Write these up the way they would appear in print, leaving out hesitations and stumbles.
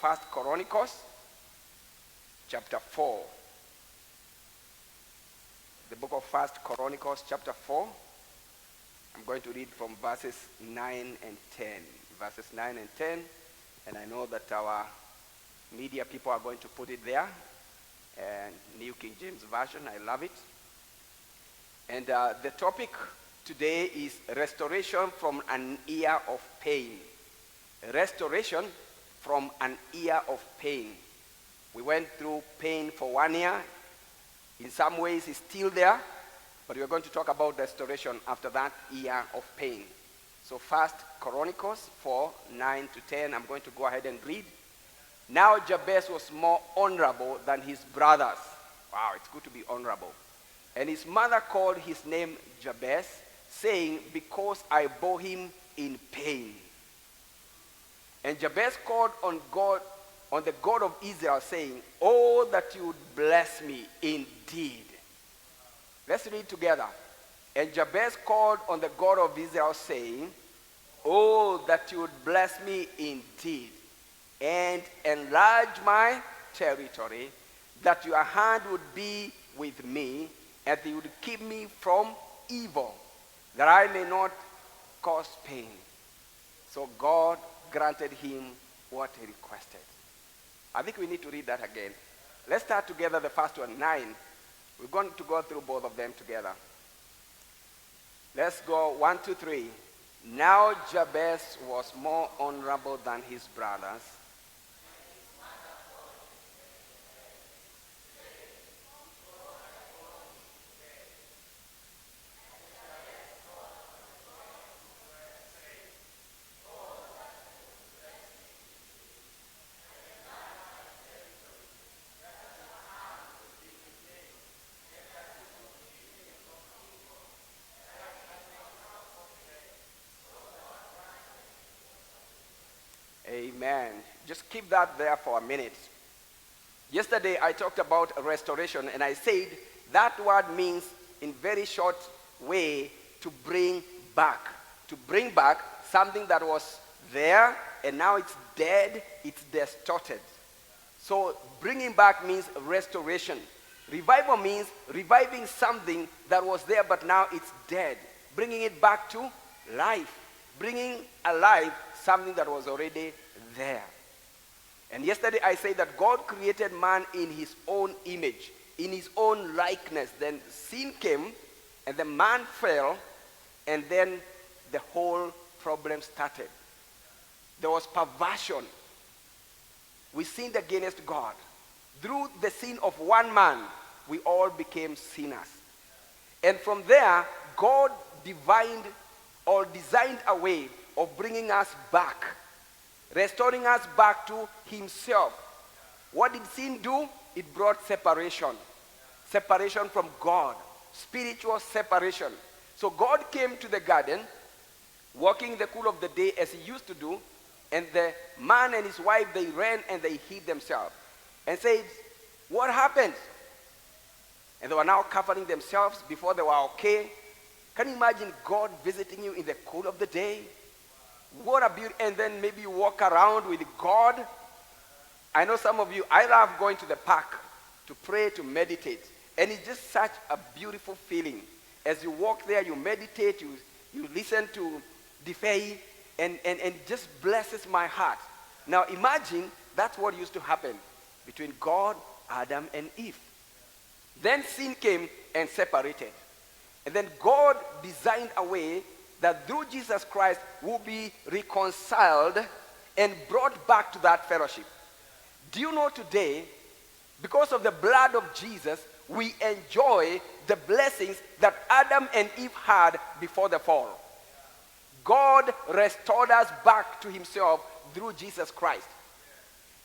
First Chronicles, chapter 4. The book of First Chronicles, chapter 4. I'm going to read from verses 9 and 10. Verses 9 and 10. And I know that our media people are going to put it there. And New King James Version, I love it. And the topic today is restoration from an year of pain. Restoration from an year of pain. We went through pain for 1 year. In some ways, it's still there. But we're going to talk about restoration after that year of pain. So First Chronicles 4, 9 to 10. I'm going to go ahead and read. Now Jabez was more honorable than his brothers. Wow, it's good to be honorable. And his mother called his name Jabez, saying, because I bore him in pain. And Jabez called on the God of Israel, saying, oh, that you would bless me indeed. Let's read together. And Jabez called on the God of Israel, saying, oh, that you would bless me indeed, and enlarge my territory, that your hand would be with me, and that you would keep me from evil, that I may not cause pain. So God granted him what he requested. I think we need to read that again. Let's start together the first one, 9. We're going to go through both of them together. Let's go 1, 2, 3. Now Jabez was more honorable than his brothers. Amen. Just keep that there for a minute. Yesterday I talked about restoration, and I said that word means, in very short way, to bring back. To bring back something that was there and now it's dead, it's distorted. So bringing back means restoration. Revival means reviving something that was there but now it's dead. Bringing it back to life. Bringing alive something that was already there. And yesterday I said that God created man in his own image, in his own likeness. Then sin came, and the man fell, and then the whole problem started. There was perversion. We sinned against God. Through the sin of one man, we all became sinners. And from there, God designed a way of bringing us back, restoring us back to himself. What did sin do? It brought separation. Separation from God. Spiritual separation. So God came to the garden, walking in the cool of the day as he used to do, and the man and his wife, they ran and they hid themselves. And said, what happened? And they were now covering themselves before they were okay. Can you imagine God visiting you in the cool of the day? What a beauty. And then maybe you walk around with God. I know some of you, I love going to the park to pray, to meditate. And it's just such a beautiful feeling. As you walk there, you meditate, you listen to the faith, and it just blesses my heart. Now imagine that's what used to happen between God, Adam, and Eve. Then sin came and separated. And then God designed a way that through Jesus Christ will be reconciled and brought back to that fellowship. Do you know today, because of the blood of Jesus, we enjoy the blessings that Adam and Eve had before the fall? God restored us back to himself through Jesus Christ.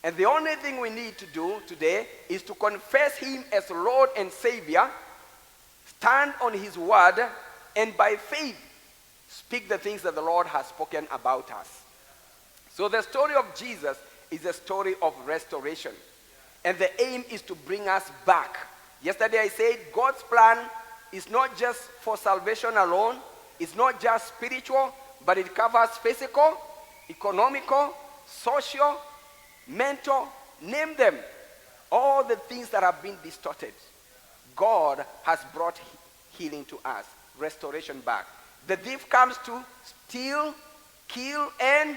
And the only thing we need to do today is to confess him as Lord and Savior, stand on his word, and by faith speak the things that the Lord has spoken about us. So the story of Jesus is a story of restoration. And the aim is to bring us back. Yesterday I said God's plan is not just for salvation alone. It's not just spiritual, but it covers physical, economical, social, mentor, name them. All the things that have been distorted, God has brought healing to us, restoration back. The thief comes to steal, kill, and...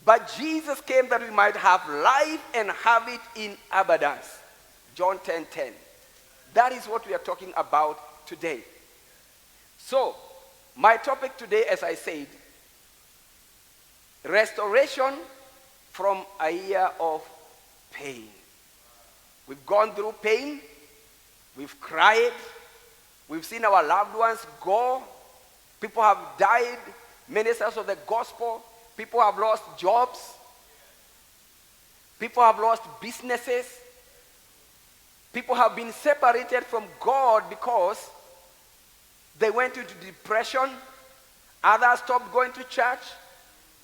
But Jesus came that we might have life and have it in abundance. John 10:10. That is what we are talking about today. So, my topic today, as I said, restoration from a year of pain. We've gone through pain. We've cried. We've seen our loved ones go. People have died. Ministers of the gospel. People have lost jobs. People have lost businesses. People have been separated from God because they went into depression. Others stopped going to church.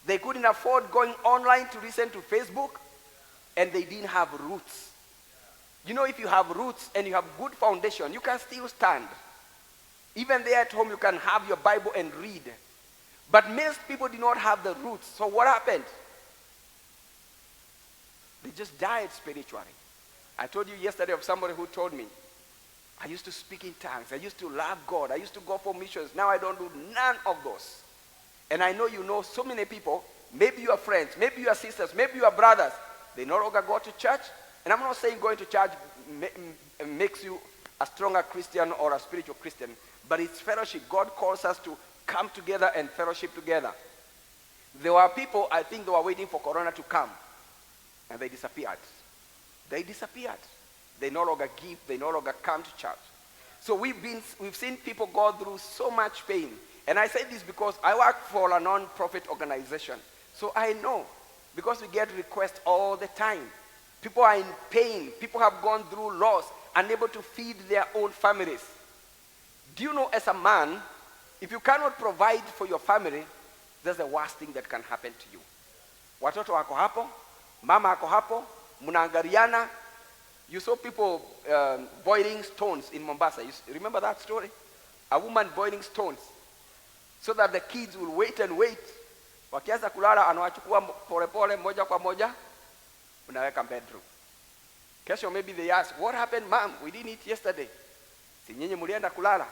They couldn't afford going online to listen to Facebook. And they didn't have roots. You know, if you have roots and you have good foundation, you can still stand. Even there at home, you can have your Bible and read. But most people did not have the roots. So what happened? They just died spiritually. I told you yesterday of somebody who told me, I used to speak in tongues. I used to love God. I used to go for missions. Now I don't do none of those. And I know you know so many people, maybe you are friends, maybe you are sisters, maybe you are brothers. They no longer go to church. And I'm not saying going to church makes you a stronger Christian or a spiritual Christian, but it's fellowship. God calls us to come together and fellowship together. There were people, I think they were waiting for Corona to come, and they disappeared. They disappeared. They no longer give, they no longer come to church. So we've seen people go through so much pain. And I say this because I work for a non-profit organization. So I know, because we get requests all the time. People are in pain. People have gone through loss, unable to feed their own families. Do you know, as a man, if you cannot provide for your family, that's the worst thing that can happen to you. Watoto wako hapo, mama ako hapo, mnaangaliana. You saw people boiling stones in Mombasa. You remember that story? A woman boiling stones so that the kids will wait and wait. Wakianza kulala, anawachukua pole moja kwa moja, unaweka bedroom. Kesho maybe they ask, what happened, mom? We didn't eat yesterday. Si nyinyi mulienda kulala?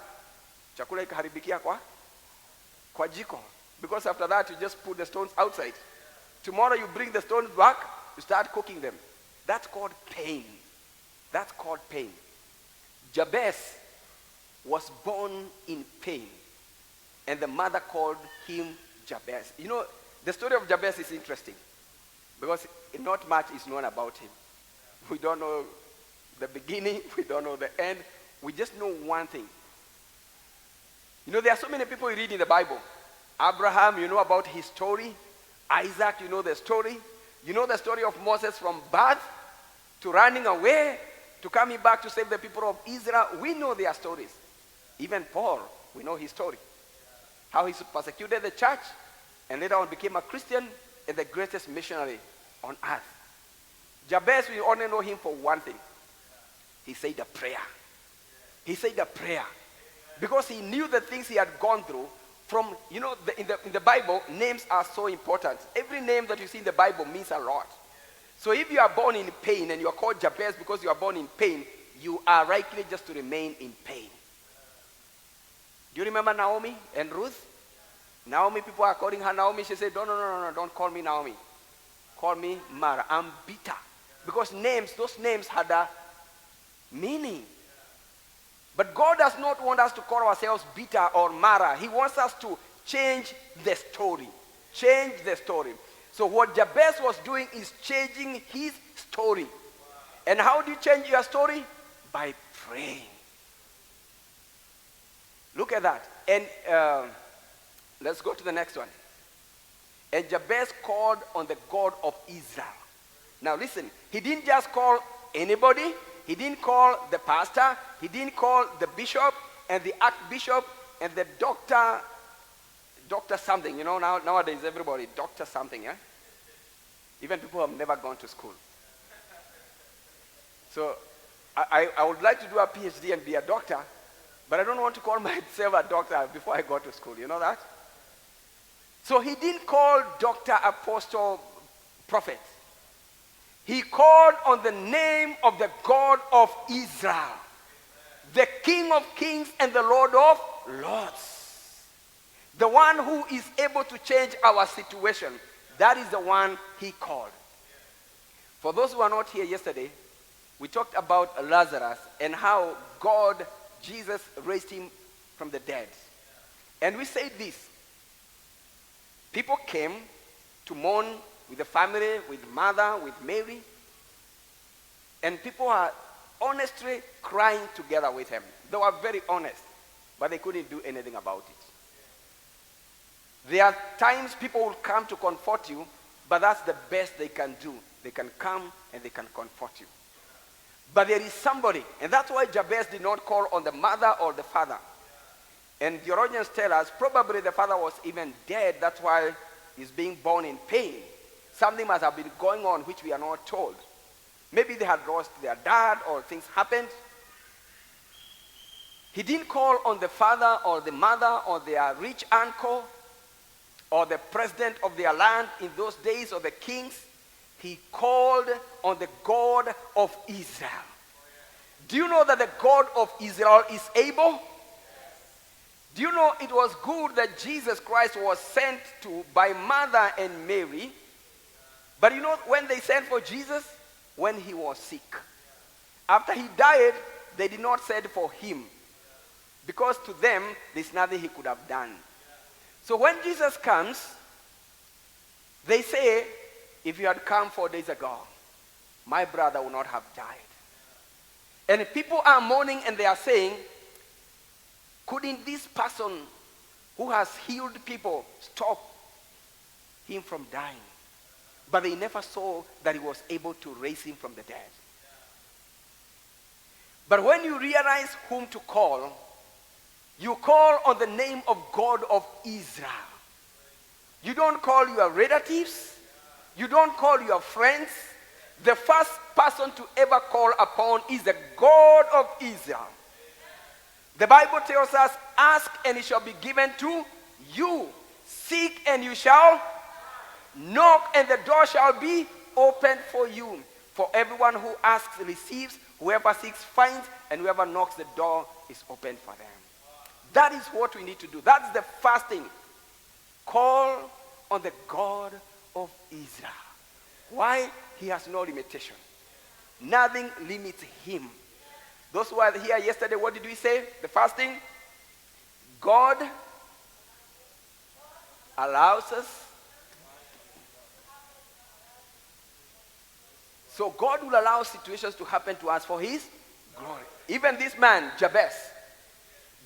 Chakula ikaharibikia kwa jiko. Because after that, you just put the stones outside. Tomorrow you bring the stones back, you start cooking them. That's called pain. That's called pain. Jabez was born in pain. And the mother called him Jabez. You know, the story of Jabez is interesting. Because not much is known about him. We don't know the beginning. We don't know the end. We just know one thing. You know, there are so many people you read in the Bible. Abraham, you know about his story. Isaac, you know the story. You know the story of Moses from birth to running away to coming back to save the people of Israel. We know their stories. Even Paul, we know his story. How he persecuted the church and later on became a Christian and the greatest missionary on earth. Jabez, we only know him for one thing. He said a prayer. He said a prayer. Because he knew the things he had gone through. From, you know, in the Bible, names are so important. Every name that you see in the Bible means a lot. So if you are born in pain and you are called Jabez because you are born in pain, you are likely just to remain in pain. Do you remember Naomi and Ruth? Naomi, people are calling her Naomi. She said, no, don't call me Naomi. Call me Mara. I'm bitter. Because those names had a meaning. But God does not want us to call ourselves bitter or Mara. He wants us to change the story. Change the story. So what Jabez was doing is changing his story. And how do you change your story? By praying. Look at that. And let's go to the next one. And Jabez called on the God of Israel. Now listen, he didn't just call anybody. He didn't call the pastor. He didn't call the bishop and the archbishop and the doctor something. You know, nowadays everybody, doctor something, yeah? Even people who have never gone to school. So I would like to do a PhD and be a doctor, but I don't want to call myself a doctor before I go to school. You know that? So he didn't call doctor, apostle, prophet. He called on the name of the God of Israel, the King of kings and the Lord of lords. The one who is able to change our situation. That is the one he called. For those who are not here yesterday, we talked about Lazarus and how God, Jesus, raised him from the dead. And we said this. People came to mourn with the family, with mother, with Mary. And people are honestly crying together with him. They were very honest, but they couldn't do anything about it. There are times people will come to comfort you, but that's the best they can do. They can come and they can comfort you. But there is somebody, and that's why Jabez did not call on the mother or the father. And theologians tell us probably the father was even dead. That's why he's being born in pain. Something must have been going on which we are not told. Maybe they had lost their dad or things happened. He didn't call on the father or the mother or their rich uncle or the president of their land in those days or the kings. He called on the God of Israel. Do you know that the God of Israel is able? Do you know it was good that Jesus Christ was sent to by Martha and Mary? But you know when they sent for Jesus? When he was sick. After he died, they did not send for him. Because to them, there's nothing he could have done. So when Jesus comes, they say, if you had come 4 days ago, my brother would not have died. And people are mourning and they are saying, couldn't this person who has healed people stop him from dying? But they never saw that he was able to raise him from the dead. But when you realize whom to call, you call on the name of God of Israel. You don't call your relatives. You don't call your friends. The first person to ever call upon is the God of Israel. The Bible tells us, ask and it shall be given to you. Seek and you shall knock and the door shall be opened for you. For everyone who asks receives, whoever seeks finds, and whoever knocks the door is opened for them. That is what we need to do. That's the first thing. Call on the God of Israel. Why? He has no limitation. Nothing limits him. Those who were here yesterday, what did we say? The first thing, God allows us. So God will allow situations to happen to us for his glory. Even this man, Jabez,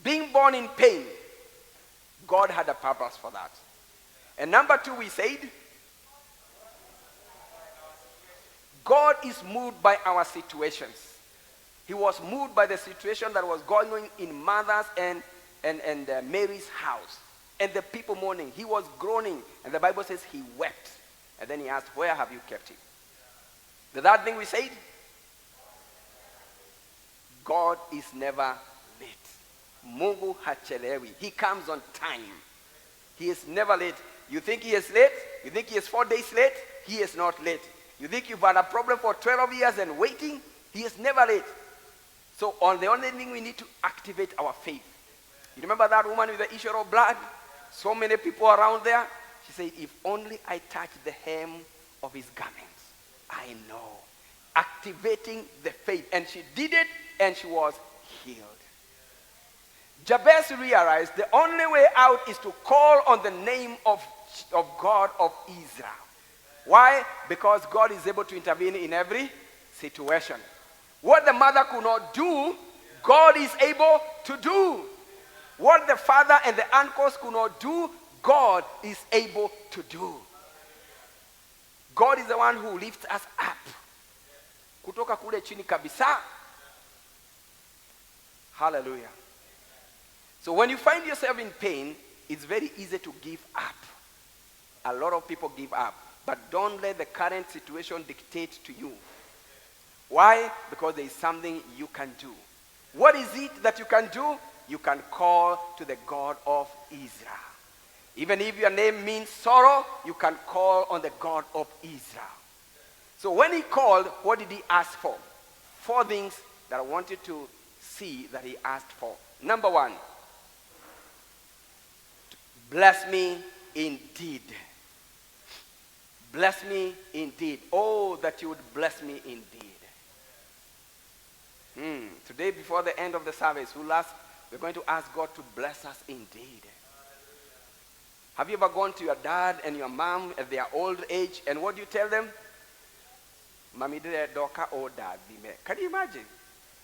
being born in pain, God had a purpose for that. And number two, we said, God is moved by our situations. He was moved by the situation that was going on in Martha's and Mary's house. And the people mourning. He was groaning. And the Bible says he wept. And then he asked, where have you kept him? The third thing we said, God is never late. Mungu hachelewi. He comes on time. He is never late. You think he is late? You think he is 4 days late? He is not late. You think you've had a problem for 12 years and waiting? He is never late. So on the only thing we need to activate our faith. You remember that woman with the issue of blood? So many people around there. She said, if only I touch the hem of his garments, I know. Activating the faith. And she did it and she was healed. Jabez realized the only way out is to call on the name of God of Israel. Why? Because God is able to intervene in every situation. What the mother could not do, God is able to do. What the father and the uncles could not do, God is able to do. God is the one who lifts us up. Kutoka kule chini kabisa. Hallelujah. So when you find yourself in pain, it's very easy to give up. A lot of people give up. But don't let the current situation dictate to you. Why? Because there is something you can do. What is it that you can do? You can call to the God of Israel. Even if your name means sorrow, you can call on the God of Israel. So when he called, what did he ask for? 4 things that I want you to see that he asked for. Number 1, bless me indeed. Bless me indeed. Oh, that you would bless me indeed. Today, before the end of the service, we're going to ask God to bless us indeed. Have you ever gone to your dad and your mom at their old age, and what do you tell them? Mami de doka o dad. Can you imagine?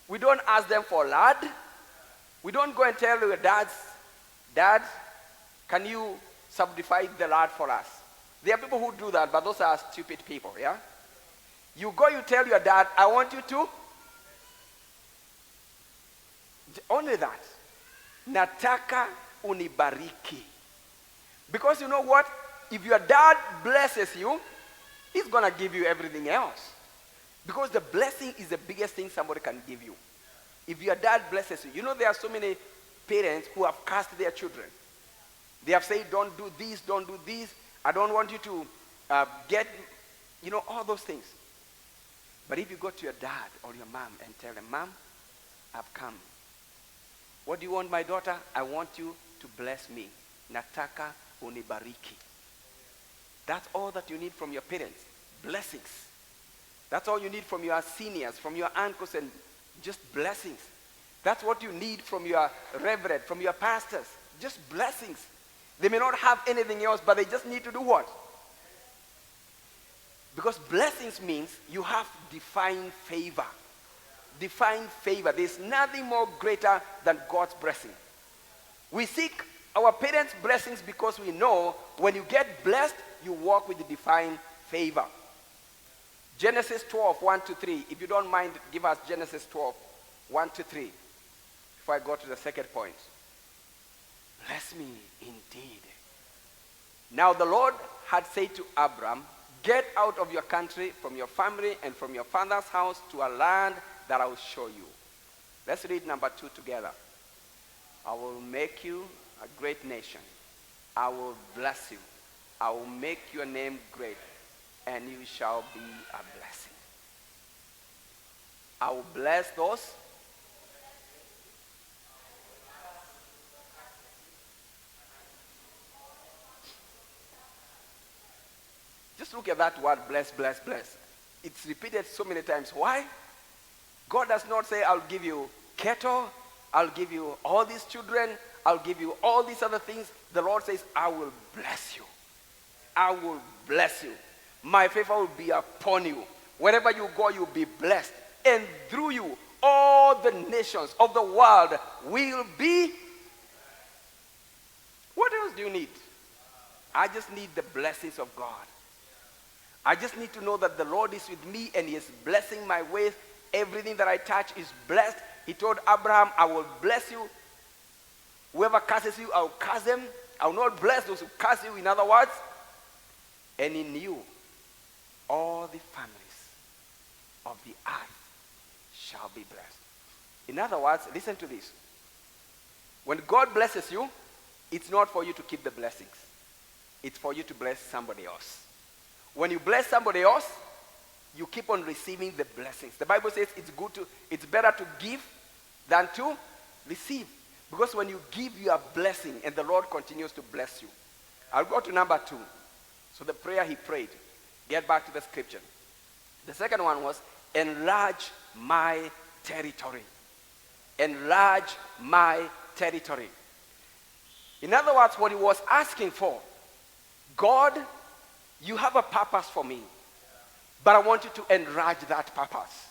We don't ask them for lad. We don't go and tell your dads, Dad, can you subdivide the lad for us? There are people who do that, but those are stupid people, yeah? You go, you tell your dad, I want you to. Only that. Nataka unibariki. Because you know what? If your dad blesses you, he's going to give you everything else. Because the blessing is the biggest thing somebody can give you. If your dad blesses you, you know there are so many parents who have cursed their children. They have said, don't do this, don't do this. I don't want you to get, all those things. But if you go to your dad or your mom and tell them, Mom, I've come. What do you want, my daughter? I want you to bless me. Nataka unibariki. That's all that you need from your parents. Blessings. That's all you need from your seniors, from your uncles, and just blessings. That's what you need from your reverend, from your pastors. Just blessings. They may not have anything else, but they just need to do what? Because blessings means you have divine favor. Divine favor. There's nothing more greater than God's blessing. We seek our parents' blessings because we know when you get blessed, you walk with the divine favor. Genesis 12, 1 to 3. If you don't mind, give us Genesis 12, 1 to 3. Before I go to the second point. Bless me indeed. Now the Lord had said to Abram, get out of your country, from your family, and from your father's house to a land that I will show you. Let's read number 2 together. I will make you a great nation. I will bless you. I will make your name great, and you shall be a blessing. I will bless those. Just look at that word, bless, bless, bless. It's repeated so many times. Why? God does not say, I'll give you cattle, I'll give you all these children, I'll give you all these other things. The Lord says, I will bless you. I will bless you. My favor will be upon you. Wherever you go, you'll be blessed. And through you, all the nations of the world will be. What else do you need? I just need the blessings of God. I just need to know that the Lord is with me and he is blessing my ways. Everything that I touch is blessed. He told Abraham, I will bless you. Whoever curses you, I will curse them. I will not bless those who curse you, in other words. And in you, all the families of the earth shall be blessed. In other words, listen to this. When God blesses you, it's not for you to keep the blessings. It's for you to bless somebody else. When you bless somebody else, you keep on receiving the blessings. The Bible says it's better to give than to receive. Because when you give, you are blessing, and the Lord continues to bless you. I'll go to number 2. So the prayer he prayed. Get back to the scripture. The second one was, enlarge my territory. Enlarge my territory. In other words, what he was asking for, God, you have a purpose for me, but I want you to enlarge that purpose.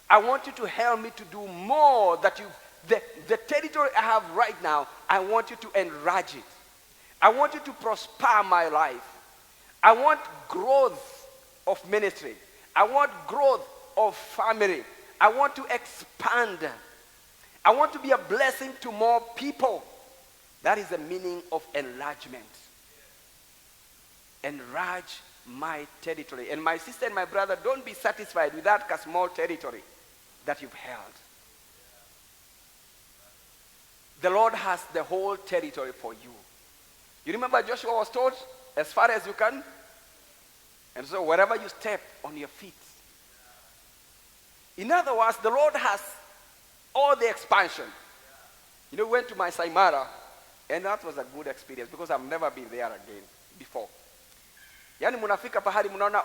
I want you to help me to do more that the territory I have right now, I want you to enlarge it. I want you to prosper my life. I want growth of ministry. I want growth of family. I want to expand. I want to be a blessing to more people. That is the meaning of enlargement. Enlarge my territory. And my sister and my brother, don't be satisfied with that small territory that you've held. The Lord has the whole territory for you. You remember Joshua was told, as far as you can. And so wherever you step on your feet. In other words, the Lord has all the expansion. You know, we went to Masai Mara, and that was a good experience because I've never been there again before. Yani munafika pahali munaona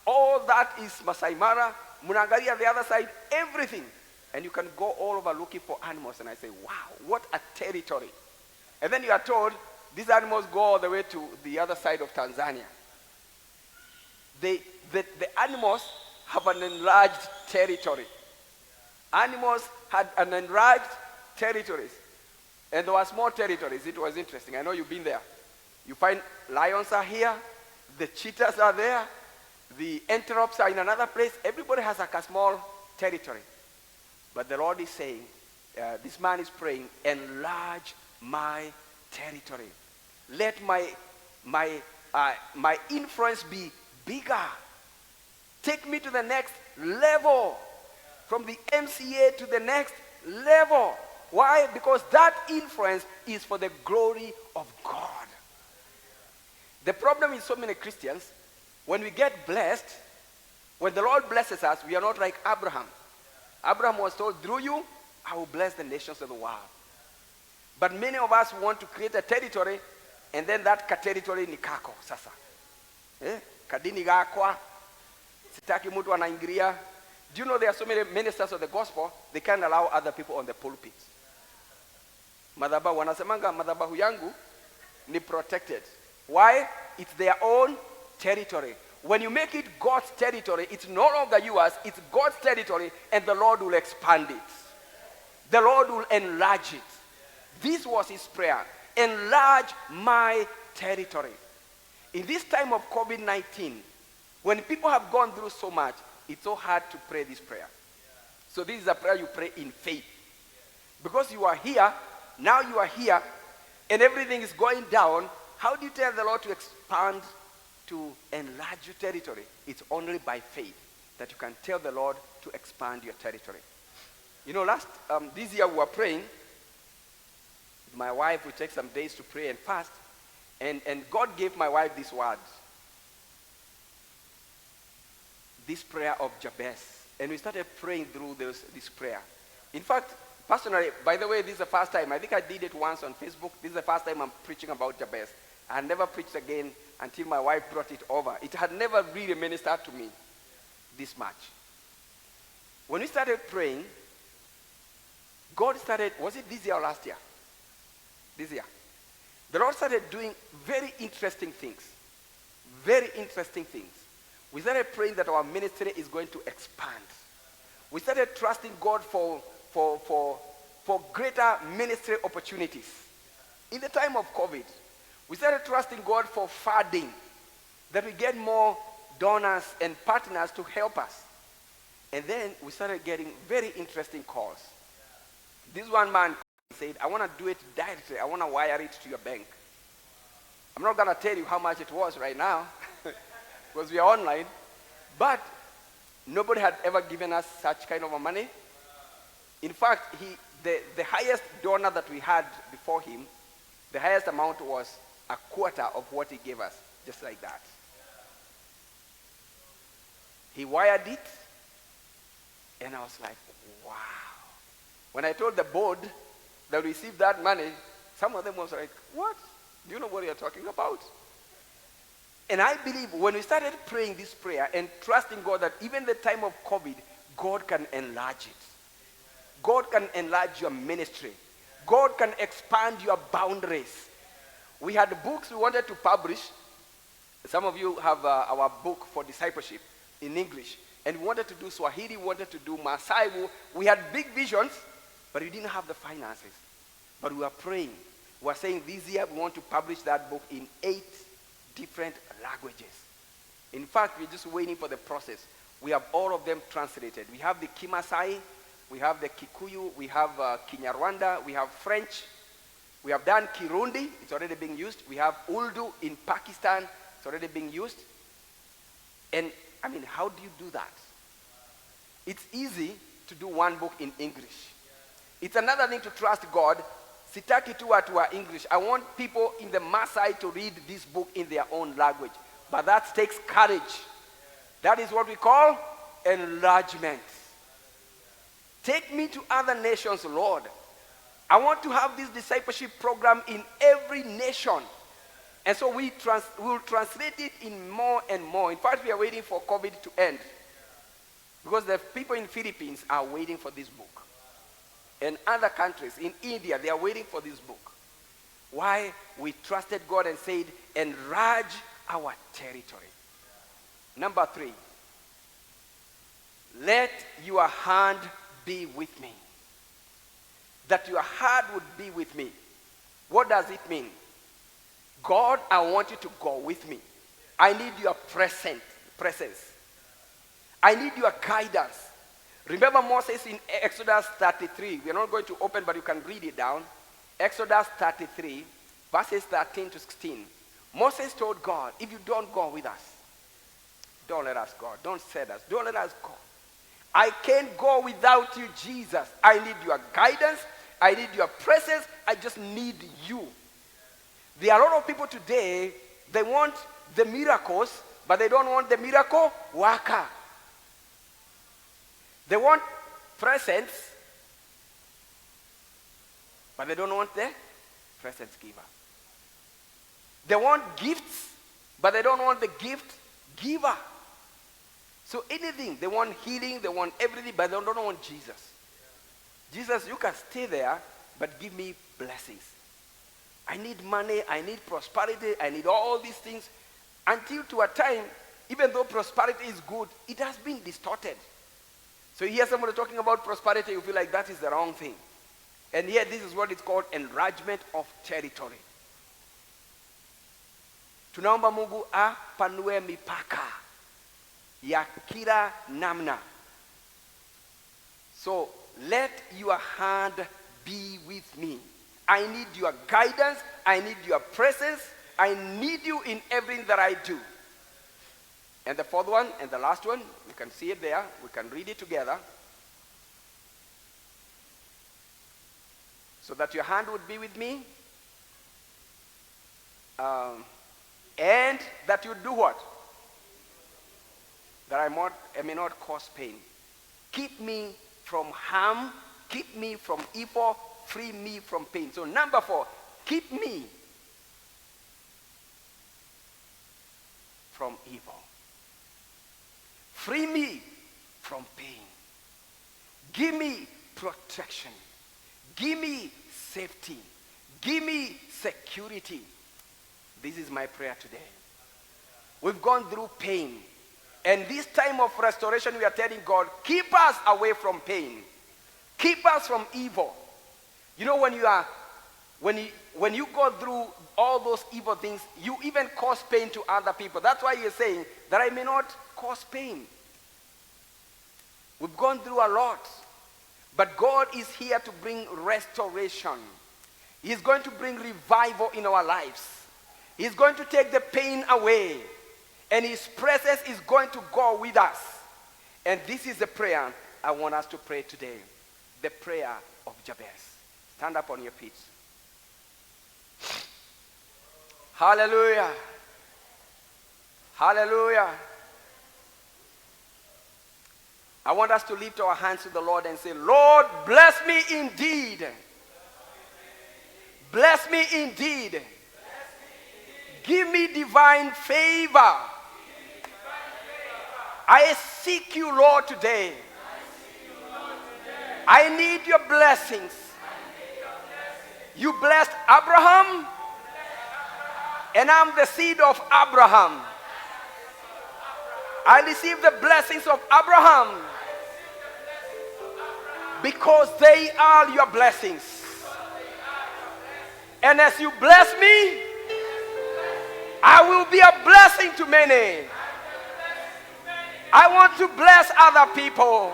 all that is Masai Mara, munaangalia the other side, everything. And you can go all over looking for animals. And I say, wow, what a territory. And then you are told, these animals go all the way to the other side of Tanzania. The animals have an enlarged territory. Animals had an enlarged territories. And there were small territories. It was interesting. I know you've been there. You find lions are here. The cheetahs are there. The antelopes are in another place. Everybody has like a small territory. But the Lord is saying, this man is praying, enlarge my territory. Let my influence be bigger. Take me to the next level. From the MCA to the next level. Why? Because that influence is for the glory of God. The problem is so many Christians, when we get blessed, when the Lord blesses us, we are not like Abraham. Abraham was told, through you, I will bless the nations of the world. But many of us want to create a territory, and then that territory ni kako sasa. Kadini gakwa, sitaki mtu anaingilia. Do you know there are so many ministers of the gospel, they can't allow other people on the pulpit. Madhabahu, wanasemanga madhabahu yangu ni protected. Why? It's their own territory. When you make it God's territory, it's no longer yours, it's God's territory, and the Lord will expand it. The Lord will enlarge it. This was his prayer. Enlarge my territory. In this time of COVID-19, when people have gone through so much, it's so hard to pray this prayer. So this is a prayer you pray in faith. Because you are here, now you are here, and everything is going down, how do you tell the Lord to expand, to enlarge your territory? It's only by faith that you can tell the Lord to expand your territory. You know, this year we were praying. My wife would take some days to pray and fast, and God gave my wife these words. This prayer of Jabez. And we started praying through this prayer. In fact, personally, by the way, this is the first time. I think I did it once on Facebook. This is the first time I'm preaching about Jabez. I had never preached again until my wife brought it over. It had never really ministered to me this much. When we started praying, God started, was it this year or last year? This year. The Lord started doing very interesting things. Very interesting things. We started praying that our ministry is going to expand. We started trusting God for greater ministry opportunities. In the time of COVID, we started trusting God for funding, that we get more donors and partners to help us. And then we started getting very interesting calls. This one man said, I want to do it directly. I want to wire it to your bank. I'm not going to tell you how much it was right now because we are online. But nobody had ever given us such kind of a money. In fact, the highest donor that we had before him, the highest amount was a quarter of what he gave us, just like that. He wired it, and I was like, wow. When I told the board that we received that money, some of them was like, what? Do you know what you're talking about? And I believe when we started praying this prayer and trusting God that even the time of COVID, God can enlarge it. God can enlarge your ministry. God can expand your boundaries. We had books we wanted to publish. Some of you have our book for discipleship in English. And we wanted to do Swahili, we wanted to do Maasai. We had big visions, but we didn't have the finances. But we were praying. We were saying this year we want to publish that book in 8 different languages. In fact, we're just waiting for the process. We have all of them translated. We have the Kimasai, we have the Kikuyu, we have Kinyarwanda, we have French, we have done Kirundi, it's already being used. We have Urdu in Pakistan, it's already being used. And I mean, how do you do that? It's easy to do one book in English. It's another thing to trust God Sitaki tu watu wa English. I want people in the Maasai to read this book in their own language. But that takes courage. That is what we call enlargement. Take me to other nations, Lord. I want to have this discipleship program in every nation. And so we will translate it in more and more. In fact, we are waiting for COVID to end. Because the people in Philippines are waiting for this book. And other countries, in India, they are waiting for this book. Why? We trusted God and said, enlarge our territory. Number 3, let your hand be with me. That your heart would be with me. What does it mean? God, I want you to go with me. I need your presence. I need your guidance. Remember Moses in Exodus 33. We are not going to open, but you can read it down. Exodus 33, verses 13 to 16. Moses told God, if you don't go with us, don't let us go. Don't send us. Don't let us go. I can't go without you, Jesus. I need your guidance. I need your presence. I just need you. There are a lot of people today, they want the miracles, but they don't want the miracle worker. They want presence, but they don't want the presence giver. They want gifts, but they don't want the gift giver. So anything, they want healing, they want everything, but they don't want Jesus. Jesus, you can stay there, but give me blessings. I need money, I need prosperity, I need all these things. Until to a time, even though prosperity is good, it has been distorted. So you hear somebody talking about prosperity, you feel like that is the wrong thing. And yet this is what is called enlargement of territory. Tunaomba Mungu apanue mipaka ya kila namna. So let your hand be with me. I need your guidance. I need your presence. I need you in everything that I do. And the fourth one and the last one, you can see it there. We can read it together. So that your hand would be with me. And that you do what? That I may not cause pain. Keep me from harm. Keep me from evil. Free me from pain. So number 4, keep me from evil. Free me from pain. Give me protection. Give me safety. Give me security. This is my prayer today. We've gone through pain. And this time of restoration, we are telling God, keep us away from pain. Keep us from evil. You know, when you go through all those evil things, you even cause pain to other people. That's why you're saying that I may not cause pain. We've gone through a lot. But God is here to bring restoration. He's going to bring revival in our lives. He's going to take the pain away. And his presence is going to go with us. And this is the prayer I want us to pray today. The prayer of Jabez. Stand up on your feet. Hallelujah. Hallelujah. I want us to lift our hands to the Lord and say, Lord, bless me indeed. Bless me indeed. Give me divine favor. I seek you, Lord, today. I need your blessings. You blessed Abraham, and I'm the seed of Abraham. I receive the blessings of Abraham because they are your blessings. And as you bless me, I will be a blessing to many. I want to bless other people.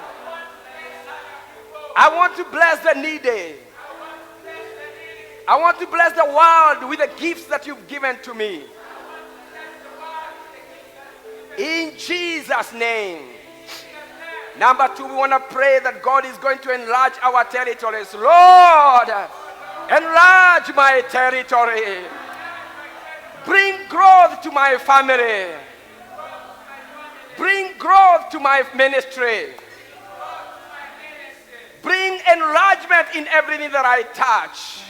I want to bless the needy. I want to bless the world with the gifts that you've given to me. In Jesus' name. Number 2, we want to pray that God is going to enlarge our territories. Lord, Enlarge my territory. Bring growth to my family. Bring growth to my ministry. Bring enlargement in everything that I touch.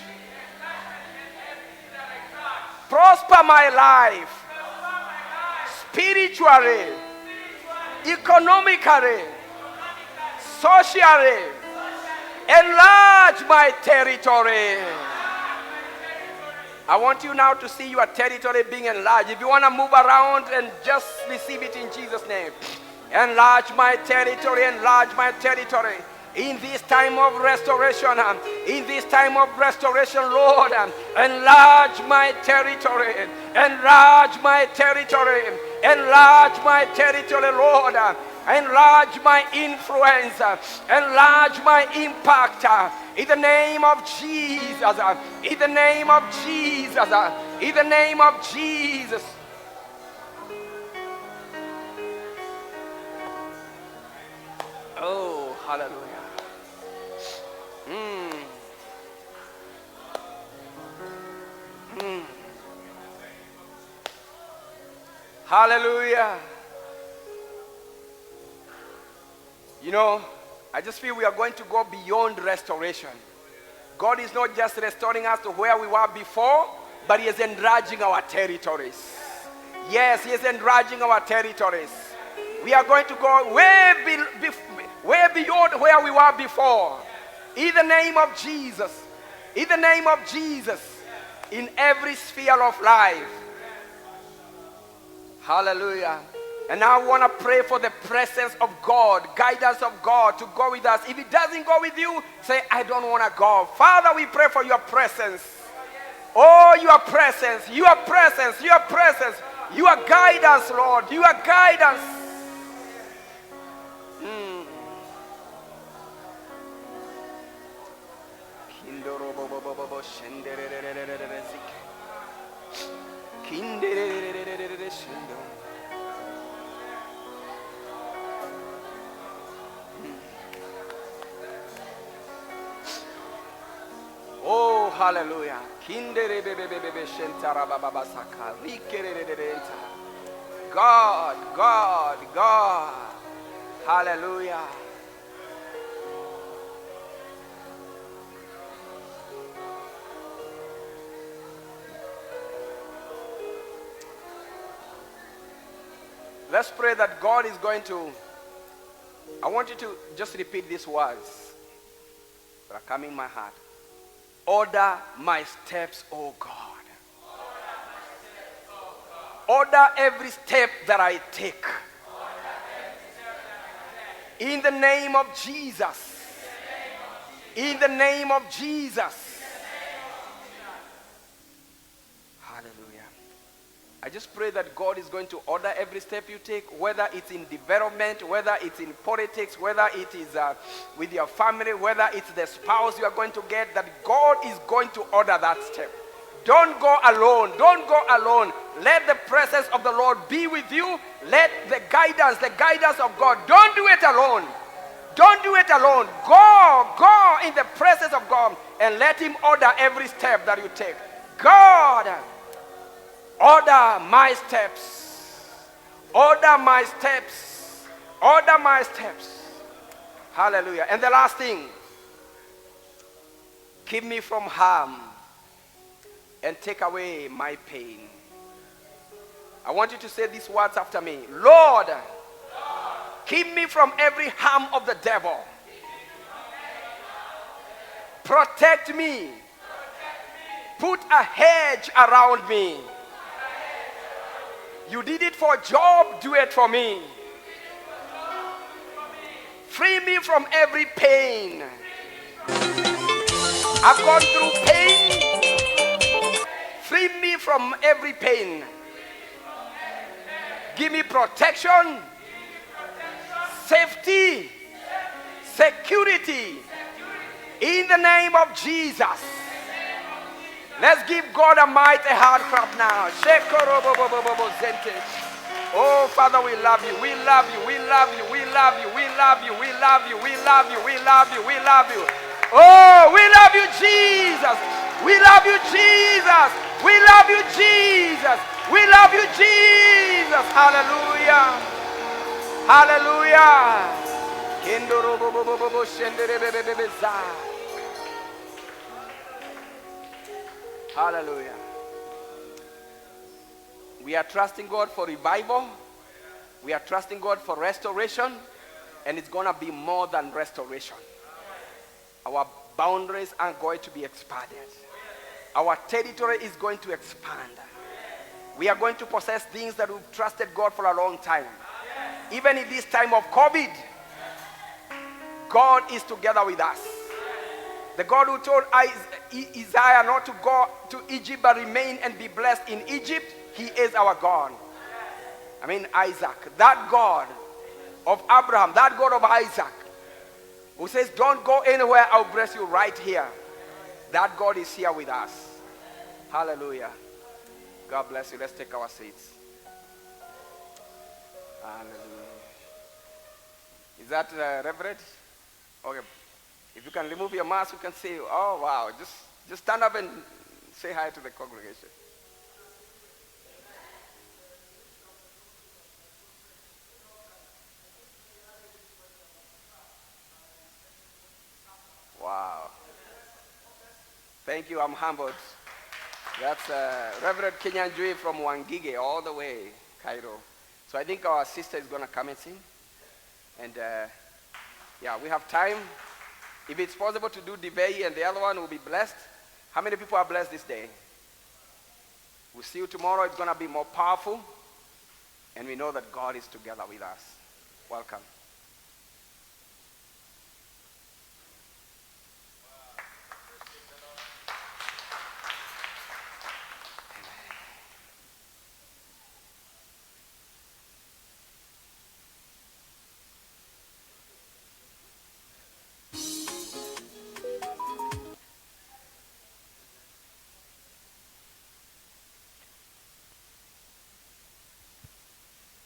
Prosper my life. Spiritually, economically, socially. Enlarge my territory. I want you now to see your territory being enlarged. If you want to move around and just receive it in Jesus' name. Enlarge my territory, enlarge my territory. In this time of restoration, Lord, enlarge my territory, enlarge my territory, enlarge my territory, Lord. Enlarge my influence, enlarge my impact, in the name of Jesus, in the name of Jesus, in the name of Jesus. Oh, hallelujah. Hallelujah. You know, I just feel we are going to go beyond restoration. God is not just restoring us to where we were before, but He is enlarging our territories. Yes, He is enlarging our territories. We are going to go way beyond where we were before. In the name of Jesus. In the name of Jesus. In every sphere of life. Hallelujah. And now I want to pray for the presence of God, guidance of God to go with us. If it doesn't go with you, say, I don't want to go. Father, we pray for your presence. Oh, your presence, your presence, your presence, your guidance, Lord, your guidance. Oh, hallelujah. God, God, God. Hallelujah. Let's pray that God is going to, I want you to just repeat these words that are coming in my heart. Order my steps, oh God. Order every step that I take. In the name of Jesus. In the name of Jesus. Hallelujah. I just pray that God is going to order every step you take, whether it's in development, whether it's in politics, whether it is with your family, whether it's the spouse you are going to get, that God is going to order that step. Don't go alone. Don't go alone. Let the presence of the Lord be with you. Let the guidance of God. Don't do it alone. Don't do it alone. Go in the presence of God and let Him order every step that you take. God, order my steps. Order my steps. Order my steps. Hallelujah. And the last thing, keep me from harm and take away my pain. I want you to say these words after me. Lord, keep me from every harm of the devil. Protect me. Put a hedge around me. You did it for Job, do it for me. Free me from every pain. I've gone through pain. Free me from every pain. Give me protection, safety, security. In the name of Jesus. Let's give God a mighty hard clap now. Oh, Father, we love you. We love you. We love you. We love you. We love you. We love you. We love you. We love you. We love you. Oh, we love you, Jesus. We love you, Jesus. We love you, Jesus. We love you, Jesus. Hallelujah. Hallelujah. Hallelujah. We are trusting God for revival. We are trusting God for restoration. And it's going to be more than restoration. Our boundaries are going to be expanded. Our territory is going to expand. We are going to possess things that we've trusted God for a long time. Even in this time of COVID, God is together with us. The God who told Isaiah not to go to Egypt but remain and be blessed in Egypt, he is our God. I mean Isaac, that God of Abraham, that God of Isaac, who says don't go anywhere, I'll bless you right here. That God is here with us. Hallelujah. God bless you. Let's take our seats. Hallelujah. Is that Reverend? Okay. If you can remove your mask, you can say, oh wow, just stand up and say hi to the congregation. Wow. Thank you, I'm humbled. That's Reverend Kenyan Jui from Wangige, all the way, Cairo. So I think our sister is going to come and sing. And yeah, we have time. If it's possible to do Divei and the other one will be blessed. How many people are blessed this day? We'll see you tomorrow. It's going to be more powerful. And we know that God is together with us. Welcome.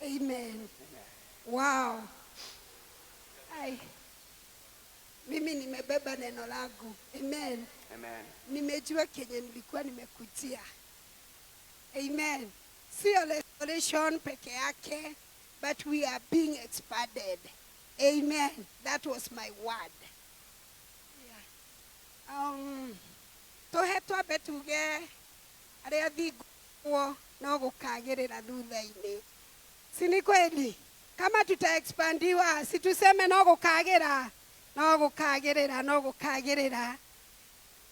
Amen. Wow. Ai. Mimi nimebeba neno langu. Amen. Amen. Nimejua kenye nilikuwa nimekutia. Amen. Sio restoration peke yake, but we are being expanded. Amen. That was my word. Yeah. Tohetwa betuge aria thiguo no gukagirira thutha-ini. Si ni kweli? Kama tutaexpandiwa, si tuseme no gukagirira, no gukagirira, no gukagirira.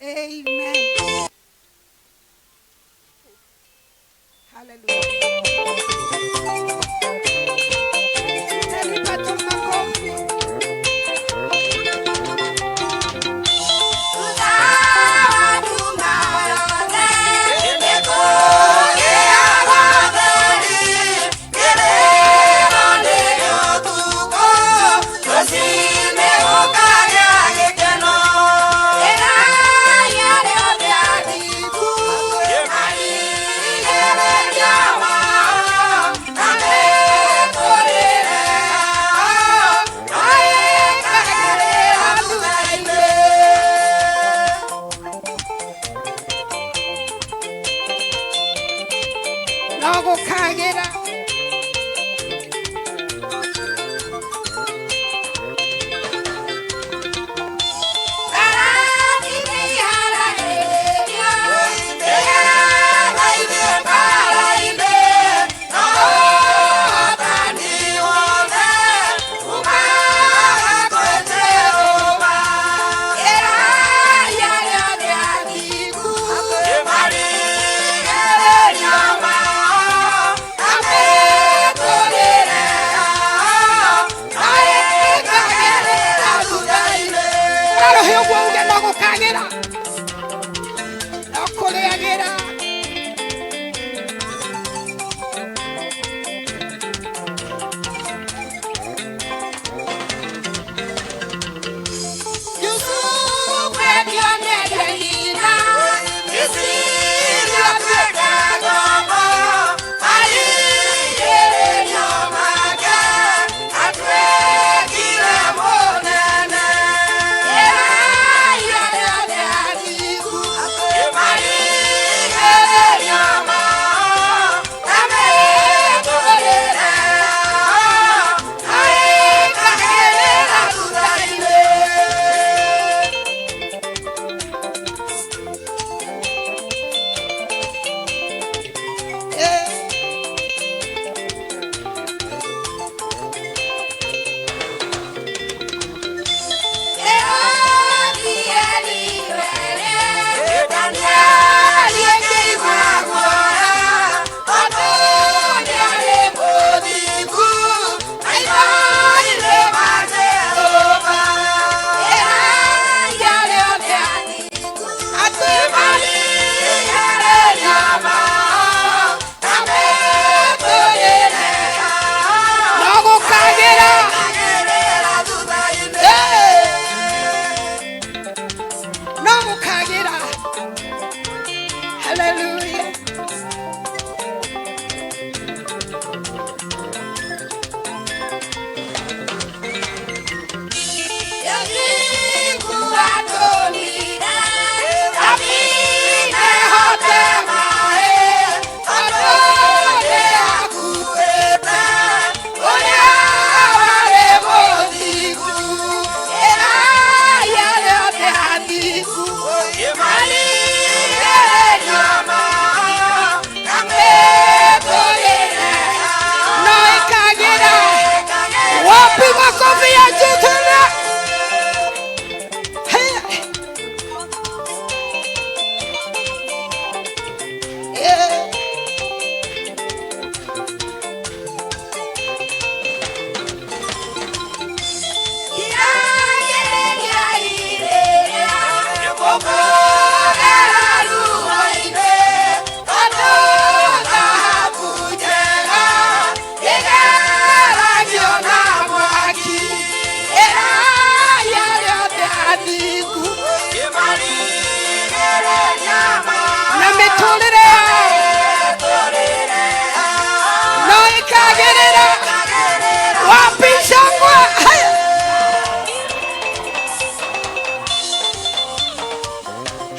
Amen. Hallelujah.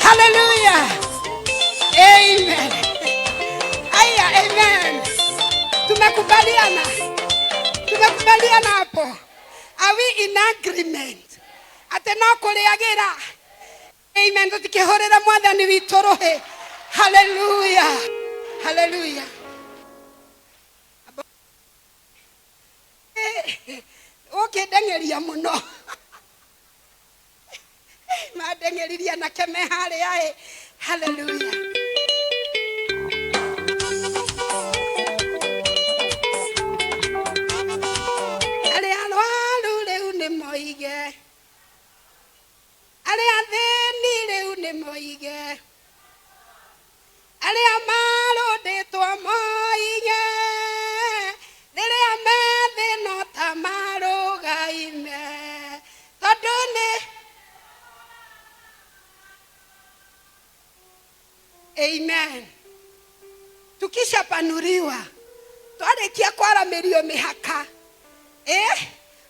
Hallelujah. Amen. Aya, amen. Tumekubaliana. Tumekubaliana hapo. Are we in agreement? Atena kureagira. Amen. Tutikihorera mwathani witũ rohe. Hallelujah. Hallelujah. Okay, dengeria muno. Madengeriria na keme hale. Hallelujah. Ale alwalu le une moige. Ale atheni le une moige. Ale amalo de to moige. Lele amede no tamaro gaime. Tadone. Amen. Tukisha panuriwa twarekia kwaramerio mihaka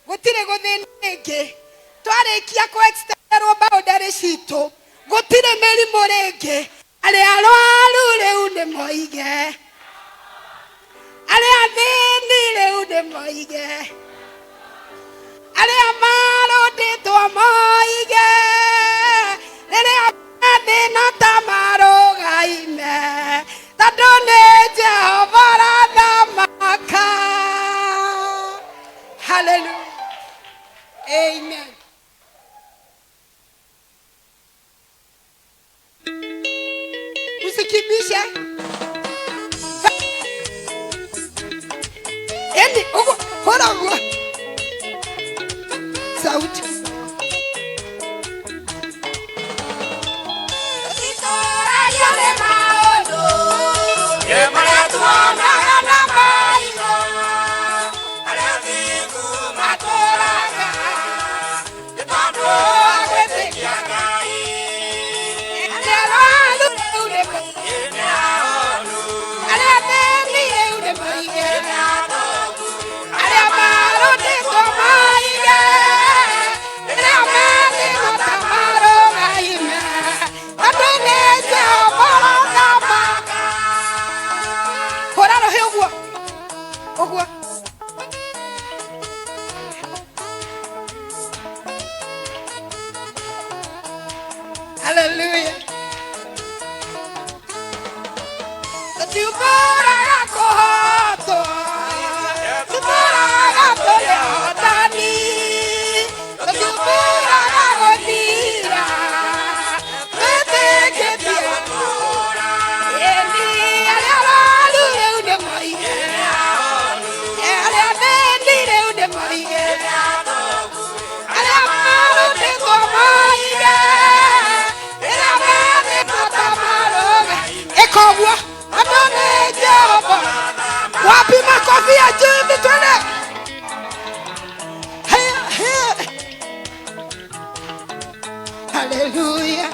gutire guthinenge twarekia ku external boundary citu gutire mirimo ringi ari arwaru riu ni moige ari athini riu ni moige ari amarunditwo moige riria athina tamaro gaime tadone Jehova rathamaka. Hallelujah. Amen. Usikimbishe. Endi hora sauti. Hallelujah. Wapi makofi ya juu vitwende. Hallelujah.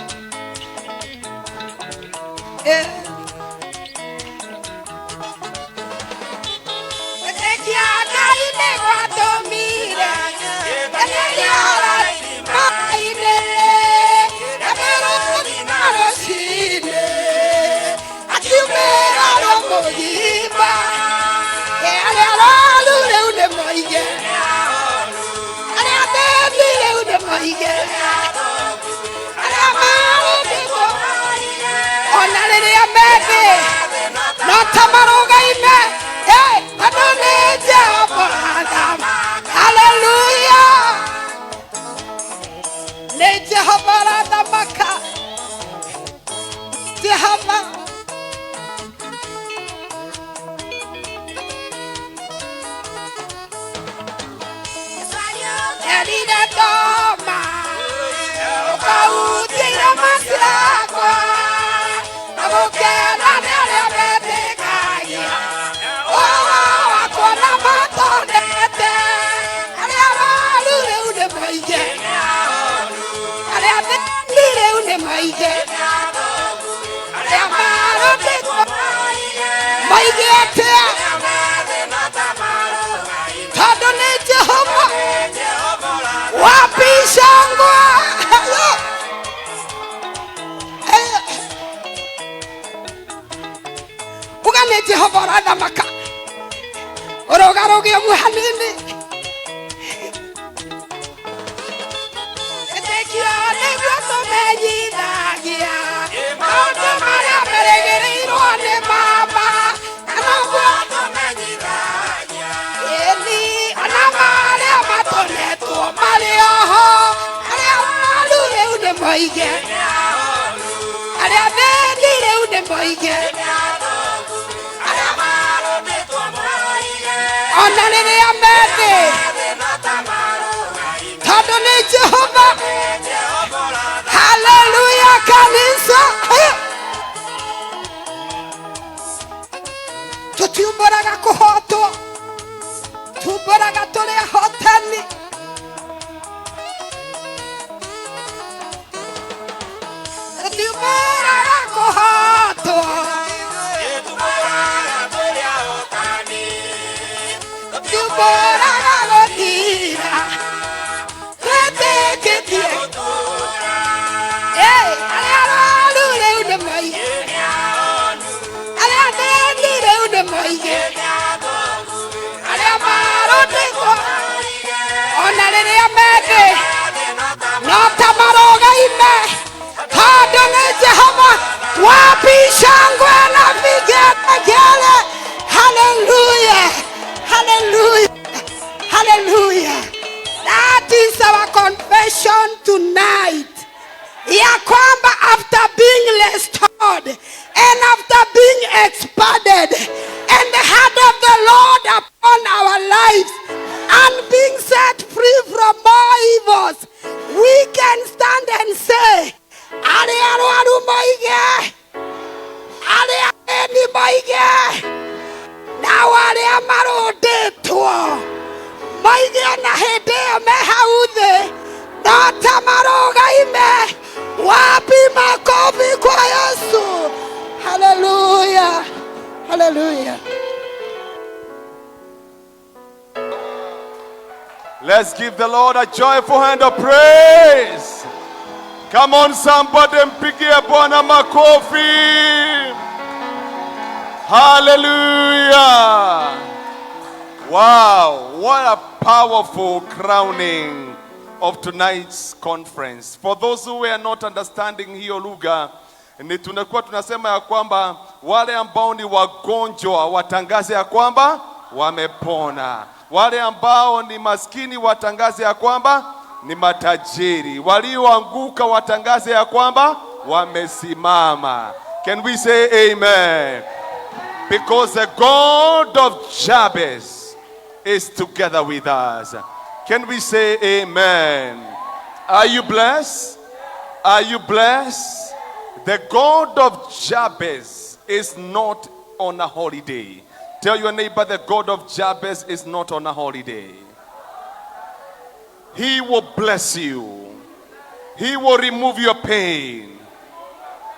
moige. Aria marundikwo. Ona riria mebe. No tamarugaine. Hey, adone Jehova Adam. Hallelujah. Ne Jehova Adamaka. Jehova. Elida toma. Ukautira masiakwa. Abokera nere bedekaya. Akona matonete. Aria balure ude moige. Aria bendire ude moige. Aria marundikwo. Moige atia. Tondu ni Jehova. Wapi shangwe. Ugane Jehova Adamaka. Orogaroge muhanini. Etekia negwato mejidagia. Auto maria beregere irone mama. Anagwato mejidagia. Eli anamale matoneto mario. Aria malure ude moige. Aria bedire ude moige. Ona riria mebe. Tondu ni Jehova. Hallelujah kanisa. Tutiumburaga kuhotwo. Tumburaga turi ahotani. Tutiumburaga kuhotwo. Tutiumburaga gutira. Tweteketie. Hey, aria balure ude moige. Aria bendire ude moige. Aria marundikwo. Ona riria mebe. No tamarugaine. Tondu ni Jehova. Wapi shangwe na vigelegele. Hallelujah. Hallelujah. Hallelujah. That is our confession tonight. Ya kwamba after being restored and after being expanded and the hand of the Lord upon our lives and being set free from all evils, we can stand and say, Ariaru moige. Ariani moige. Now Ariamaru detwo. Moige na hede mehaudhe. Na tamaroga ime. Wapi makofi kwa Yesu. Hallelujah. Hallelujah. Let's give the Lord a joyful hand of praise. Come on, somebody, mpigie Bwana makofi. Hallelujah. Wow, what a powerful crowning of tonight's conference. For those who were not understanding hiyo lugha, ni tunakuwa tunasema ya kwamba wale ambao ni wagonjwa watangaze ya kwamba wamepona. Wale ambao ni maskini watangaze ya kwamba ni matajiri. Walioanguka watangaze ya kwamba wamesimama. Can we say amen? Because the God of Jabez is together with us. Can we say amen? Are you blessed? Are you blessed? The God of Jabez is not on a holiday. Tell your neighbor, the God of Jabez is not on a holiday. He will bless you. He will remove your pain.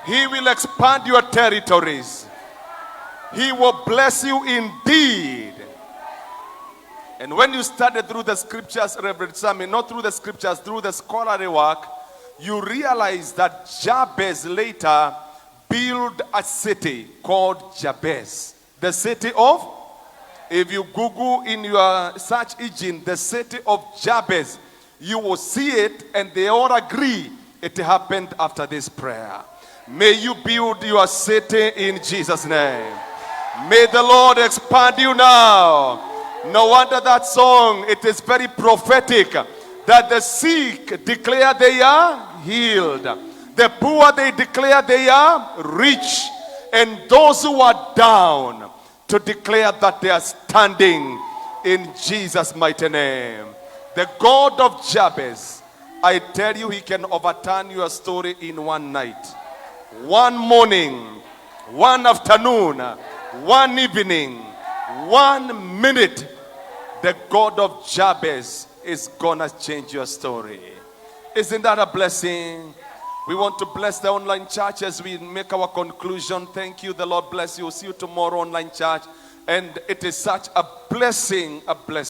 He will expand your territories. He will bless you indeed. And when you study through the scriptures, Reverend Sammy, not through the scriptures, through the scholarly work, you realize that Jabez later built a city called Jabez. The city of, if you Google in your search engine, the city of Jabez, you will see it, and they all agree it happened after this prayer. May you build your city in Jesus' name. May the Lord expand you now. No wonder that song, it is very prophetic, that the sick declare they are healed. The poor, they declare they are rich. And those who are down, to declare that they are standing in Jesus' mighty name. The God of Jabez, I tell you, he can overturn your story in one night, one morning, one afternoon, one evening, 1 minute. The God of Jabez is gonna change your story. Isn't that a blessing? We want to bless the online church as we make our conclusion. Thank you. The Lord bless you. See you tomorrow, online church. And it is such a blessing, a blessing.